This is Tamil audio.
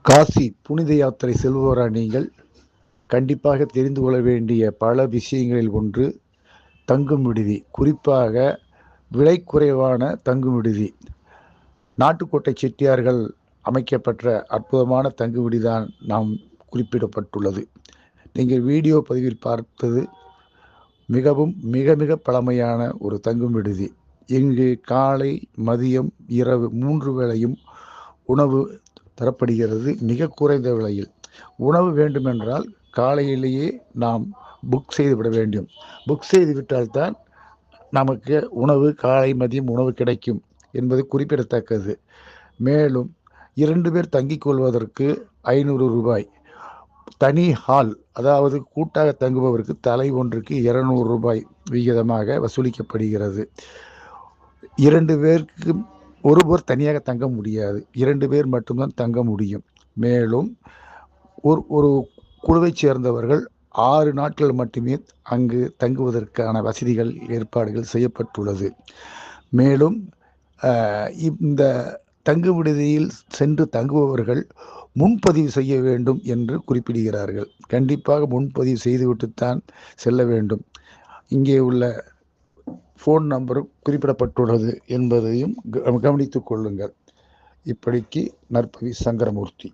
காசி புனித யாத்திரை செல்பவரா நீங்கள் கண்டிப்பாக தெரிந்து கொள்ள வேண்டிய பல விஷயங்களில் ஒன்று தங்கும் விடுதி. குறிப்பாக விலை குறைவான தங்கும் விடுதி. நாட்டுக்கோட்டை செட்டியார்கள் அமைக்கப்பட்ட அற்புதமான தங்கு விடுதிதான் நாம் குறிப்பிடப்பட்டுள்ளது. நீங்கள் வீடியோ பதிவில் பார்த்தது மிகவும் மிக மிக பழமையான ஒரு தங்கும் விடுதி. இங்கு காலை, மதியம், இரவு 3 வேளையும் உணவு தரப்படுகிறது மிக குறைந்த விலையில். உணவு வேண்டுமென்றால் காலையிலேயே நாம் புக் செய்துவிட வேண்டும். புக் செய்து விட்டால்தான் நமக்கு உணவு காலை மதியம் உணவு கிடைக்கும் என்பது குறிப்பிடத்தக்கது. மேலும் 2 பேர் தங்கிக் கொள்வதற்கு ரூ. 500. தனி ஹால், அதாவது கூட்டாக தங்குபவருக்கு தலை ஒன்றுக்கு ரூ. 200 விகிதமாக வசூலிக்கப்படுகிறது. 2 பேருக்கு ஒருவர் தனியாக தங்க முடியாது. 2 பேர் மட்டும்தான் தங்க முடியும். மேலும் ஒரு குழுவைச் சேர்ந்தவர்கள் 6 நாட்கள் மட்டுமே அங்கு தங்குவதற்கான வசதிகள் ஏற்பாடுகள் செய்யப்பட்டுள்ளது. மேலும் இந்த தங்கு விடுதியில் சென்று தங்குபவர்கள் முன்பதிவு செய்ய வேண்டும் என்று குறிப்பிடுகிறார்கள். கண்டிப்பாக முன்பதிவு செய்துவிட்டுத்தான் செல்ல வேண்டும். இங்கே உள்ள ஃபோன் நம்பரும் குறிப்பிடப்பட்டுள்ளது என்பதையும் கவனித்துக் கொள்ளுங்கள். இப்படிக்கு நற்பவி சங்கரமூர்த்தி.